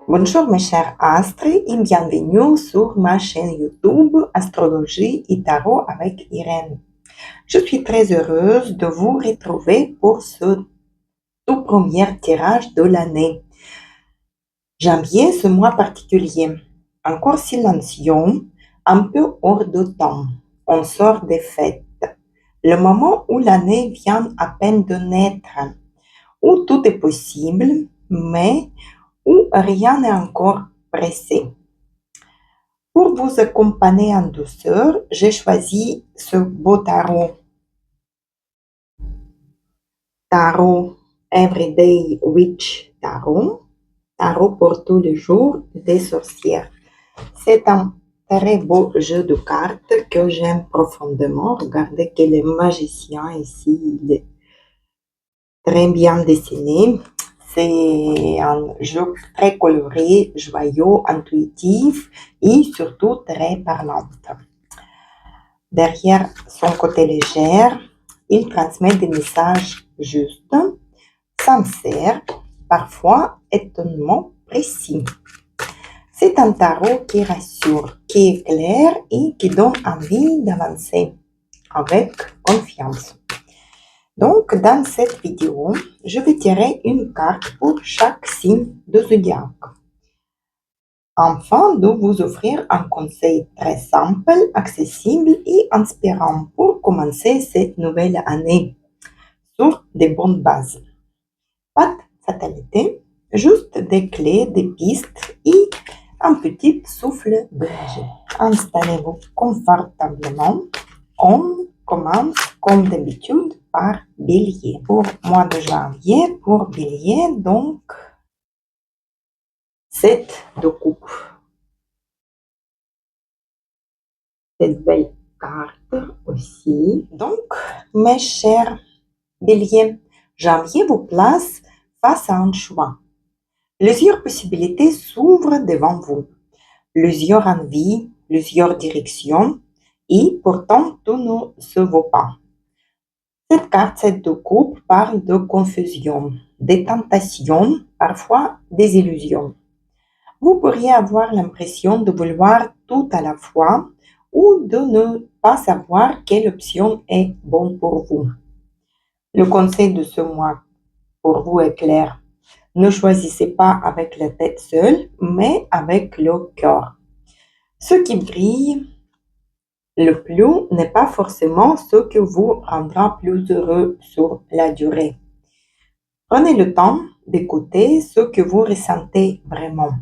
Bonjour mes chers astres et bienvenue sur ma chaîne YouTube Astrologie et Tarot avec Irène. Je suis très heureuse de vous retrouver pour ce tout premier tirage de l'année. Janvier, ce mois particulier, encore silencieux, un peu hors de temps. On sort des fêtes. Le moment où l'année vient à peine de naître, où tout est possible, mais où rien n'est encore pressé. Pour vous accompagner en douceur, j'ai choisi ce beau tarot. Tarot Everyday Witch Tarot. Tarot pour tous les jours des sorcières. C'est un très beau jeu de cartes que j'aime profondément. Regardez quel est magicien ici. Il est très bien dessiné. C'est un jeu très coloré, joyeux, intuitif et surtout très parlant. Derrière son côté léger, il transmet des messages justes, sincères, parfois étonnamment précis. C'est un tarot qui rassure, qui est clair et qui donne envie d'avancer avec confiance. Donc, dans cette vidéo, je vais tirer une carte pour chaque signe de zodiaque, afin de vous offrir un conseil très simple, accessible et inspirant pour commencer cette nouvelle année sur des bonnes bases. Pas de fatalité, juste des clés, des pistes et un petit souffle de magie. Installez-vous confortablement. On commence comme d'habitude par Bélier. Pour mois de janvier, pour Bélier, donc 7 de coupe. Cette belle carte aussi. Donc, mes chers Béliers, janvier vous place face à un choix. Plusieurs possibilités s'ouvrent devant vous. Plusieurs envies, plusieurs directions, et pourtant tout ne se vaut pas. Cette carte, cette de coupe, parle de confusion, des tentations, parfois des illusions. Vous pourriez avoir l'impression de vouloir tout à la fois ou de ne pas savoir quelle option est bonne pour vous. Le conseil de ce mois pour vous est clair. Ne choisissez pas avec la tête seule, mais avec le cœur. Ce qui brille le plus n'est pas forcément ce que vous rendra plus heureux sur la durée. Prenez le temps d'écouter ce que vous ressentez vraiment,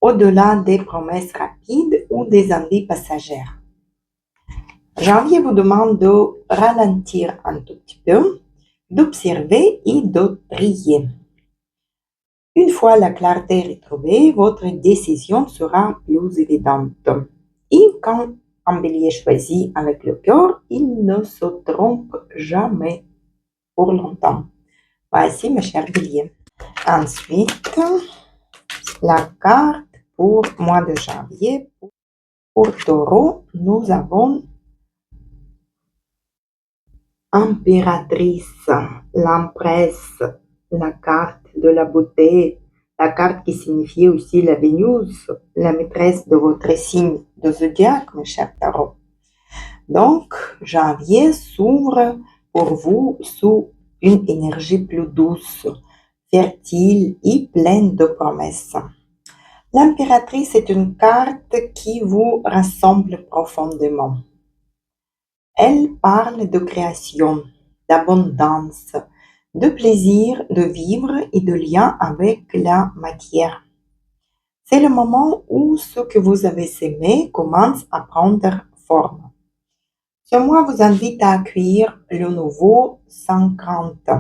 au-delà des promesses rapides ou des envies passagères. Janvier vous demande de ralentir un tout petit peu, d'observer et de prier. Une fois la clarté retrouvée, votre décision sera plus évidente. Et quand un bélier choisit avec le cœur, il ne se trompe jamais pour longtemps. Voici mes chers béliers. Ensuite, la carte pour mois de janvier. Pour taureau, nous avons impératrice, l'empresse, la carte de la beauté, la carte qui signifie aussi la Vénus, la maîtresse de votre signe de zodiaque, mes chers tarots. Donc, janvier s'ouvre pour vous sous une énergie plus douce, fertile et pleine de promesses. L'impératrice est une carte qui vous rassemble profondément. Elle parle de création, d'abondance, de plaisir de vivre et de lien avec la matière. C'est le moment où ce que vous avez sémé commence à prendre forme. Ce mois vous invite à accueillir le nouveau sans crainte.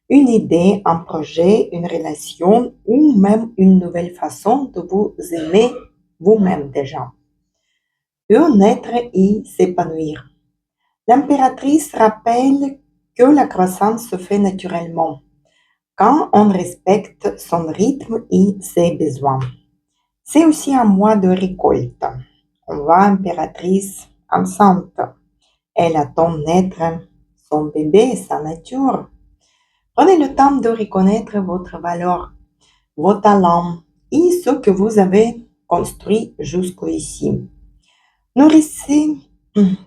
Une idée, un projet, une relation ou même une nouvelle façon de vous aimer vous-même déjà. Bien-être et s'épanouir. L'impératrice rappelle que la croissance se fait naturellement quand on respecte son rythme et ses besoins. C'est aussi un mois de récolte. On voit impératrice enceinte. Elle attend naître son bébé, sa nature. Prenez le temps de reconnaître votre valeur, vos talents ce que vous avez construit jusqu'ici. Nourrissez,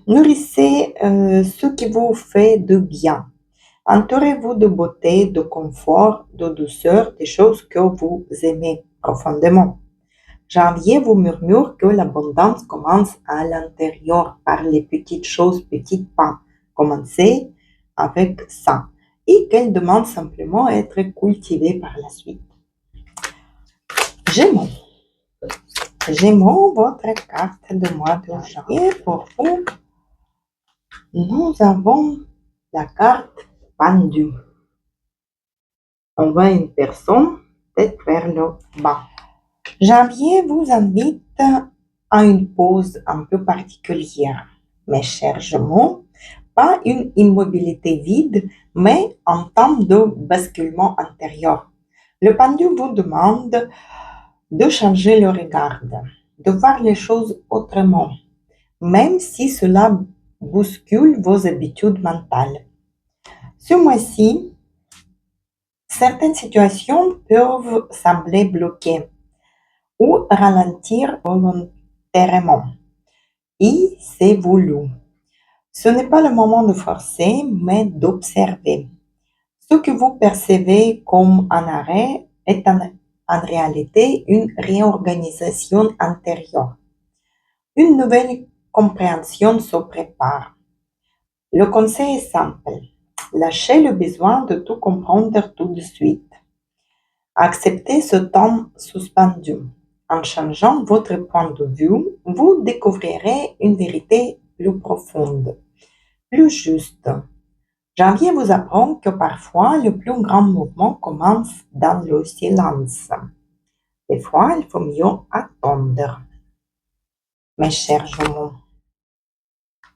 nourrissez ce qui vous fait de bien. Entourez-vous de beauté, de confort, de douceur, des choses que vous aimez profondément. Janvier vous murmure que l'abondance commence à l'intérieur par les petites choses, petits pas. Commencez avec ça. Et qu'elle demande simplement à être cultivée par la suite. Gémeaux. Gémeaux, votre carte de mois de janvier pour vous. Nous avons la carte pendue. On voit une personne tête vers le bas. Janvier vous invite à une pause un peu particulière. Mes chers Gémeaux, pas une immobilité vide, mais un temps de basculement intérieur. Le pendu vous demande de changer le regard, de voir les choses autrement, même si cela bouscule vos habitudes mentales. Ce mois-ci, certaines situations peuvent sembler bloquées ou ralentir volontairement. Et c'est voulu. Ce n'est pas le moment de forcer, mais d'observer. Ce que vous percevez comme un arrêt est en réalité une réorganisation intérieure. Une nouvelle compréhension se prépare. Le conseil est simple. Lâchez le besoin de tout comprendre tout de suite. Acceptez ce temps suspendu. En changeant votre point de vue, vous découvrirez une vérité plus profonde, plus juste. Janvier vous apprend que parfois le plus grand mouvement commence dans le silence. Des fois, il faut mieux attendre. Mes chers Gémeaux,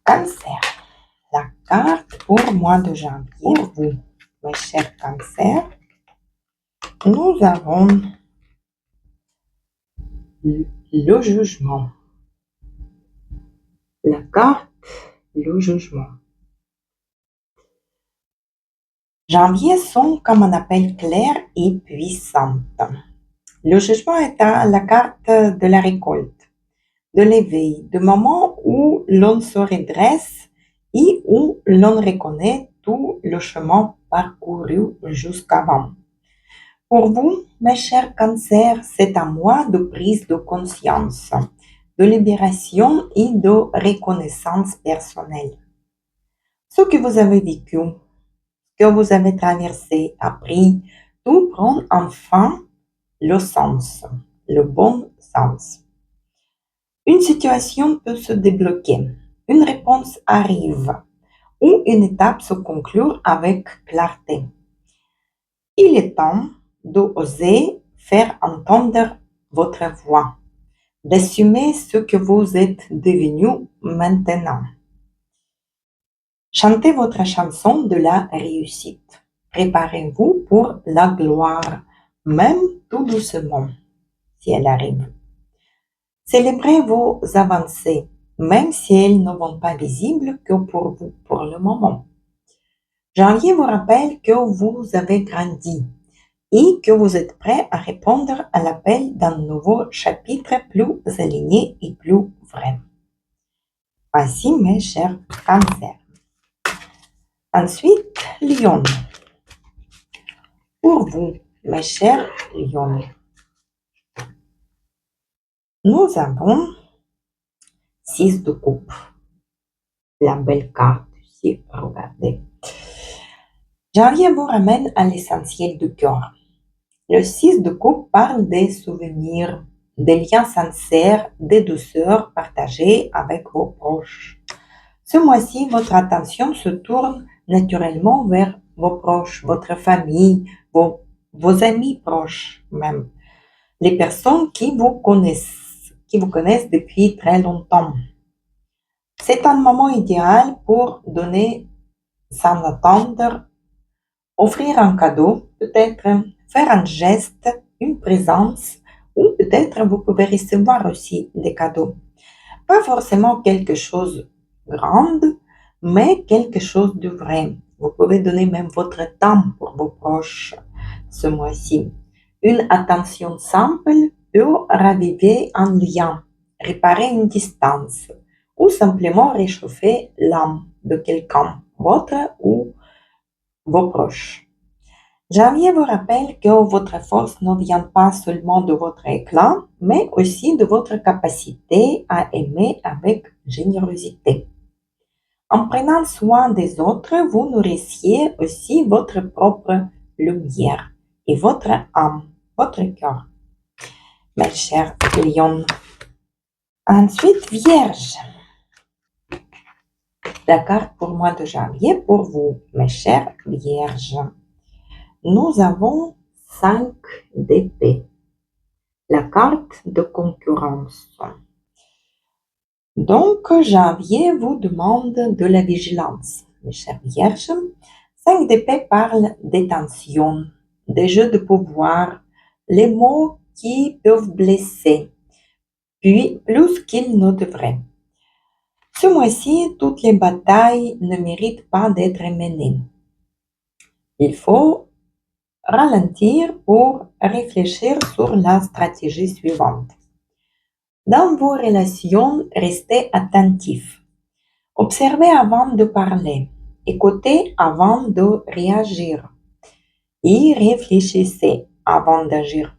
Cancer, la carte pour le mois de janvier pour vous, mes chers Cancer, nous avons le jugement. La carte, le jugement. Janvier sonne comme un appel clair et puissant. Le jugement est la carte de la récolte, de l'éveil, du moment où l'on se redresse et où l'on reconnaît tout le chemin parcouru jusqu'avant. Pour vous, mes chers cancers, c'est un mois de prise de conscience, de libération et de reconnaissance personnelle. Ce que vous avez vécu, que vous avez traversé, appris, tout prend enfin le sens, le bon sens. Une situation peut se débloquer, une réponse arrive ou une étape se conclut avec clarté. Il est temps d'oser faire entendre votre voix, d'assumer ce que vous êtes devenu maintenant. Chantez votre chanson de la réussite. Préparez-vous pour la gloire, même tout doucement, si elle arrive. Célébrez vos avancées, même si elles ne vont pas visibles que pour vous pour le moment. Janvier vous rappelle que vous avez grandi et que vous êtes prêt à répondre à l'appel d'un nouveau chapitre plus aligné et plus vrai. Voici mes chers cancers. Ensuite, Lion. Pour vous, mes chers Lions, nous avons 6 de coupe. La belle carte ici, regardez. Janvier vous ramène à l'essentiel du cœur. Le 6 de coupe parle des souvenirs, des liens sincères, des douceurs partagées avec vos proches. Ce mois-ci, votre attention se tourne naturellement vers vos proches, votre famille, vos amis proches même, les personnes qui vous connaissent depuis très longtemps. C'est un moment idéal pour donner sans attendre, offrir un cadeau, peut-être faire un geste, une présence, ou peut-être vous pouvez recevoir aussi des cadeaux. Pas forcément quelque chose de grand, mais quelque chose de vrai. Vous pouvez donner même votre temps pour vos proches ce mois-ci. Une attention simple peut raviver un lien, réparer une distance ou simplement réchauffer l'âme de quelqu'un, votre ou vos proches. Janvier vous rappelle que votre force ne vient pas seulement de votre éclat, mais aussi de votre capacité à aimer avec générosité. En prenant soin des autres, vous nourrissiez aussi votre propre lumière et votre âme, votre cœur. Mes chers lions. Ensuite, Vierge. La carte pour mois de janvier pour vous, mes chers Vierges. Nous avons 5 d'épée. La carte de concurrence. Donc, janvier vous demande de la vigilance, mes chers Vierges. 5 d'épée parle des tensions, des jeux de pouvoir, les mots qui peuvent blesser, puis plus qu'ils ne devraient. Ce mois-ci, toutes les batailles ne méritent pas d'être menées. Il faut ralentir pour réfléchir sur la stratégie suivante. Dans vos relations, restez attentifs. Observez avant de parler. Écoutez avant de réagir. Et réfléchissez avant d'agir.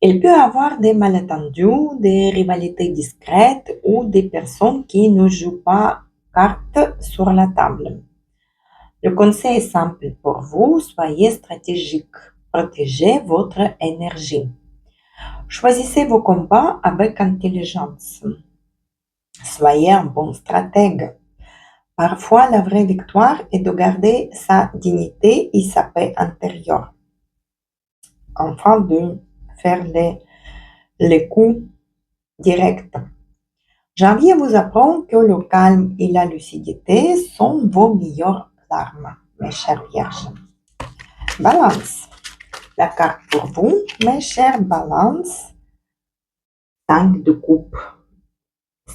Il peut y avoir des malentendus, des rivalités discrètes ou des personnes qui ne jouent pas carte sur la table. Le conseil est simple pour vous, soyez stratégique. Protégez votre énergie. Choisissez vos combats avec intelligence. Soyez un bon stratège. Parfois, la vraie victoire est de garder sa dignité et sa paix intérieure. Enfin, de faire les coups directs. Janvier vous apprend que le calme et la lucidité sont vos meilleures armes, mes chers vierges. Balance. La carte pour vous, mes chers balances. 5 de coupe.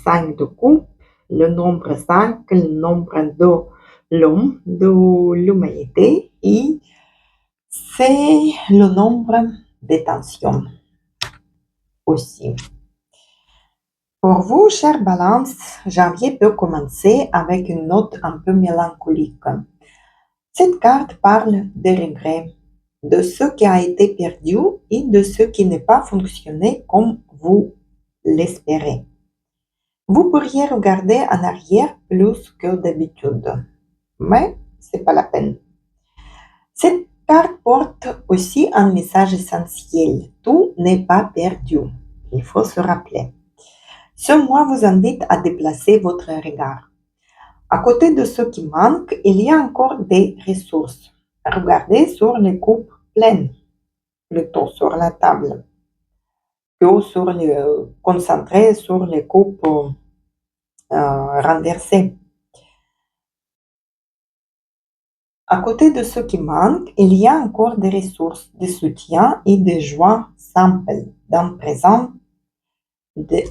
5 de coupe, le nombre 5, le nombre de l'homme, de l'humanité, et c'est le nombre des tensions aussi. Pour vous, chère balance, janvier peut commencer avec une note un peu mélancolique. Cette carte parle des regrets, de ce qui a été perdu et de ce qui n'a pas fonctionné comme vous l'espérez. Vous pourriez regarder en arrière plus que d'habitude, mais c'est pas la peine. Cette carte porte aussi un message essentiel. Tout n'est pas perdu. Il faut se rappeler. Ce mois vous invite à déplacer votre regard. À côté de ce qui manque, il y a encore des ressources. Regardez sur les coupes pleines, plutôt sur la table, que sur concentrer sur les coupes renversées. À côté de ce qui manque, il y a encore des ressources, des soutiens et des joies simples,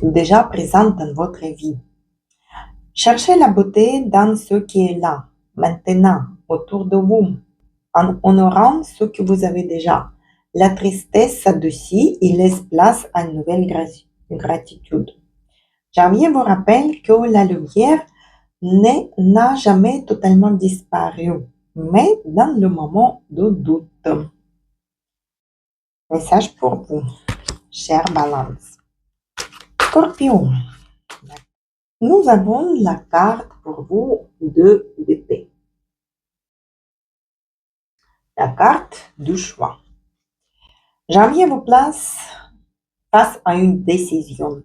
déjà présentes dans votre vie. Cherchez la beauté dans ce qui est là, maintenant, autour de vous, en honorant ce que vous avez déjà. La tristesse s'adoucit et laisse place à une nouvelle gratitude. Janvier vous rappelle que la lumière n'a jamais totalement disparu, mais dans le moment de doute. Message pour vous, chère Balance. Scorpion. Nous avons la carte pour vous de d'épée. La carte du choix. Janvier vous place face à une décision.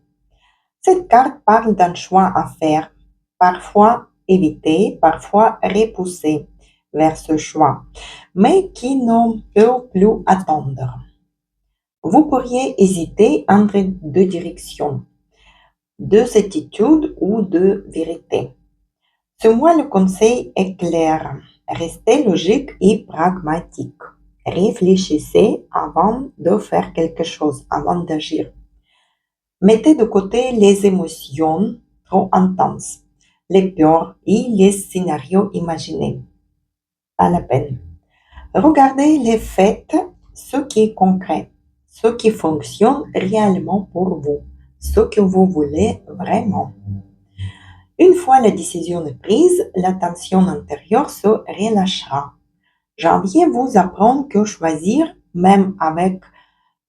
Cette carte parle d'un choix à faire, parfois éviter, parfois repousser vers ce choix, mais qui ne peut plus attendre. Vous pourriez hésiter entre deux directions, deux attitudes ou deux vérités. Ce mois, le conseil est clair. Restez logique et pragmatique. Réfléchissez avant de faire quelque chose, avant d'agir. Mettez de côté les émotions trop intenses, les peurs et les scénarios imaginés. Pas la peine. Regardez les faits, ce qui est concret, ce qui fonctionne réellement pour vous, ce que vous voulez vraiment. Une fois la décision est prise, la tension intérieure se relâchera. Janvier vous apprend que choisir, même avec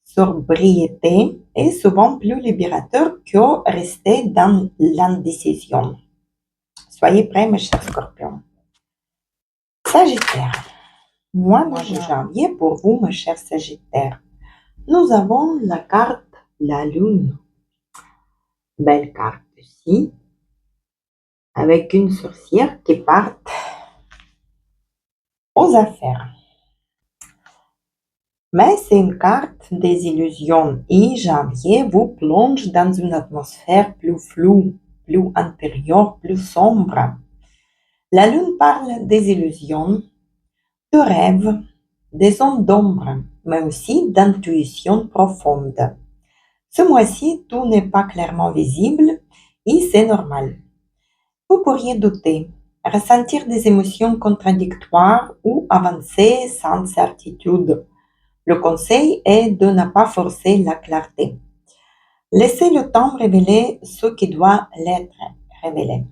sobriété, est souvent plus libérateur que rester dans l'indécision. Soyez prêts, mes chers scorpions. Sagittaire. Mois de janvier pour vous, mes chers Sagittaires. Nous avons la carte la Lune. Belle carte ici, avec une sorcière qui part aux affaires. Mais c'est une carte des illusions et janvier vous plonge dans une atmosphère plus floue, plus intérieure, plus sombre. La lune parle des illusions, de rêves, des zones d'ombre, mais aussi d'intuition profonde. Ce mois-ci, tout n'est pas clairement visible et c'est normal. Vous pourriez douter, ressentir des émotions contradictoires ou avancer sans certitude. Le conseil est de ne pas forcer la clarté. Laissez le temps révéler ce qui doit l'être révélé.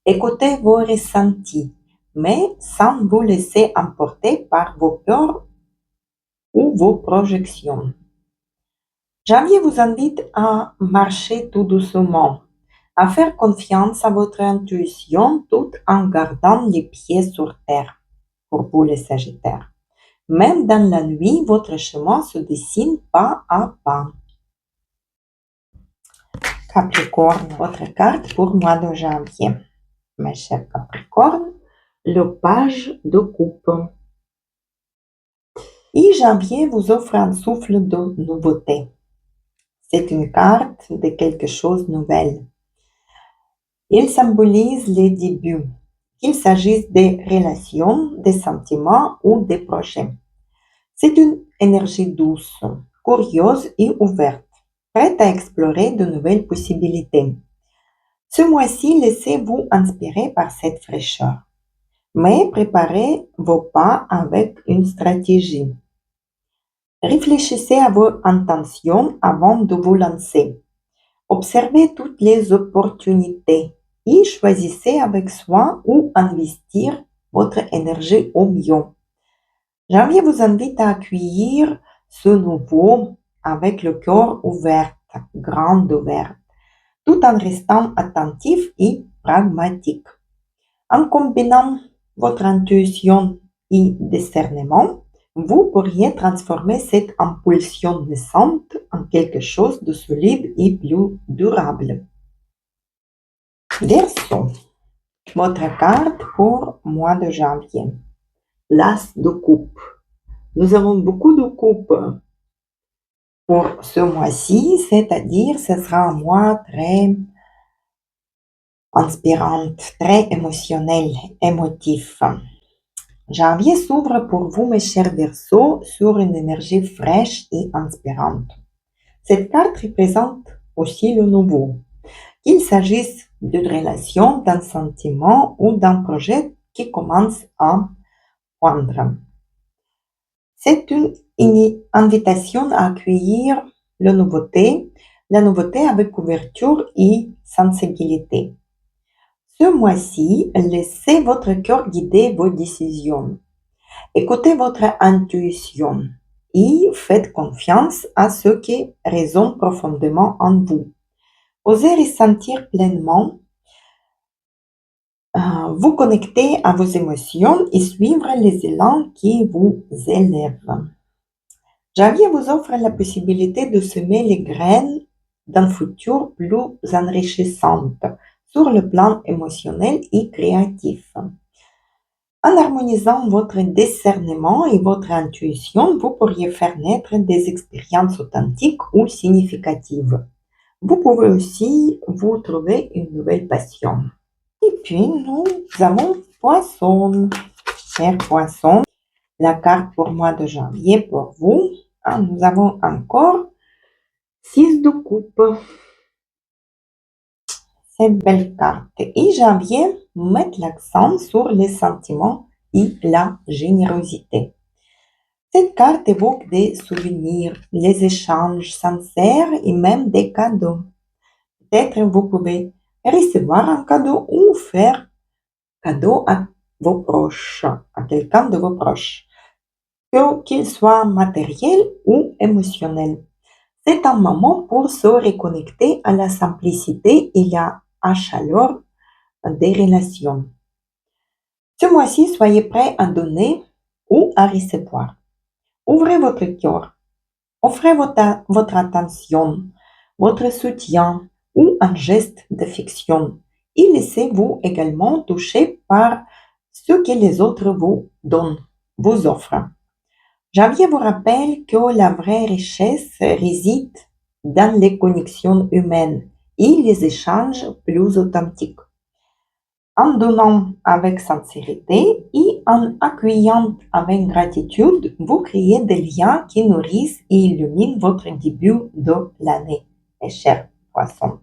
Écoutez vos ressentis, mais sans vous laisser emporter par vos peurs ou vos projections. Janvier vous invite à marcher tout doucement, à faire confiance à votre intuition tout en gardant les pieds sur terre, pour vous les Sagittaires. Même dans la nuit, votre chemin se dessine pas à pas. Capricorne, votre carte pour mois de janvier. Mes chers Capricorne, le page de coupe. Et janvier vous offre un souffle de nouveauté. C'est une carte de quelque chose de nouvel. Il symbolise les débuts, qu'il s'agisse des relations, des sentiments ou des projets. C'est une énergie douce, curieuse et ouverte, prête à explorer de nouvelles possibilités. Ce mois-ci, laissez-vous inspirer par cette fraîcheur, mais préparez vos pas avec une stratégie. Réfléchissez à vos intentions avant de vous lancer. Observez toutes les opportunités et choisissez avec soin où investir votre énergie au mieux. Janvier vous invite à accueillir ce nouveau avec le cœur ouvert, grand ouvert, tout en restant attentif et pragmatique. En combinant votre intuition et discernement, vous pourriez transformer cette impulsion naissante en quelque chose de solide et plus durable. Verseau, votre carte pour mois de janvier. L'as de coupe. Nous avons beaucoup de coupes pour ce mois-ci, c'est-à-dire ce sera un mois très inspirant, très émotionnel, émotif. Janvier s'ouvre pour vous, mes chers Verseaux, sur une énergie fraîche et inspirante. Cette carte représente aussi le nouveau, qu'il s'agisse d'une relation, d'un sentiment ou d'un projet qui commence à poindre. C'est une invitation à accueillir la nouveauté avec ouverture et sensibilité. Ce mois-ci, laissez votre cœur guider vos décisions. Écoutez votre intuition et faites confiance à ce qui résonne profondément en vous. Osez ressentir pleinement, vous connecter à vos émotions et suivre les élans qui vous élèvent. Janvier vous offre la possibilité de semer les graines d'un futur plus enrichissant sur le plan émotionnel et créatif. En harmonisant votre discernement et votre intuition, vous pourriez faire naître des expériences authentiques ou significatives. Vous pouvez aussi vous trouver une nouvelle passion. Et puis, nous avons Poisson. Cher Poisson, la carte pour mois de janvier pour vous. Nous avons encore 6 de coupe. Cette belle carte. Et janvier met l'accent sur les sentiments et la générosité. Cette carte évoque des souvenirs, les échanges sincères et même des cadeaux. Peut-être vous pouvez recevoir un cadeau ou faire cadeau à vos proches, à quelqu'un de vos proches, qu'il soit matériel ou émotionnel. C'est un moment pour se reconnecter à la simplicité et la chaleur des relations. Ce mois-ci, soyez prêts à donner ou à recevoir. Ouvrez votre cœur, offrez votre attention, votre soutien ou un geste d'affection et laissez-vous également toucher par ce que les autres vous donnent, vous offrent. Janvier vous rappelle que la vraie richesse réside dans les connexions humaines et les échanges plus authentiques. En donnant avec sincérité et en accueillant avec gratitude, vous créez des liens qui nourrissent et illuminent votre début de l'année, mes chers poissons.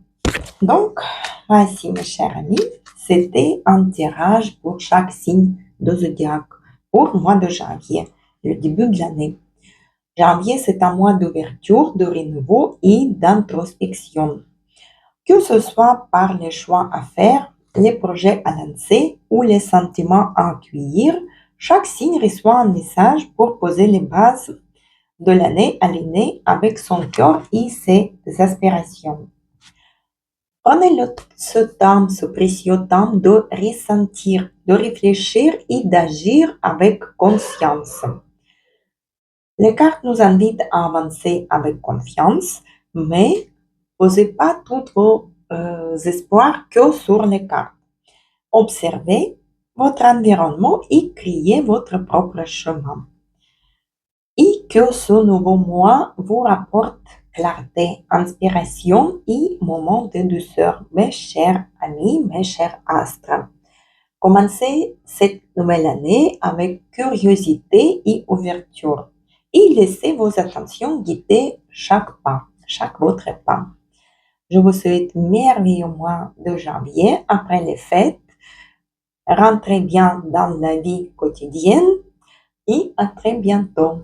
Donc, voici, mes chers amis, c'était un tirage pour chaque signe de zodiaque pour le mois de janvier, le début de l'année. Janvier, c'est un mois d'ouverture, de renouveau et d'introspection. Que ce soit par les choix à faire, les projets à lancer ou les sentiments à accueillir, chaque signe reçoit un message pour poser les bases de l'année alignée avec son cœur et ses aspirations. Prenez ce précieux temps de ressentir, de réfléchir et d'agir avec conscience. Les cartes nous invitent à avancer avec confiance, mais posez pas tous vos espoirs que sur les cartes. Observez votre environnement et créez votre propre chemin. Et que ce nouveau mois vous rapporte clarté, inspiration et moments de douceur, mes chers amis, mes chers astres. Commencez cette nouvelle année avec curiosité et ouverture et laissez vos attentions guider chaque pas, chaque votre pas. Je vous souhaite merveilleux mois de janvier après les fêtes. Rentrez bien dans la vie quotidienne et à très bientôt.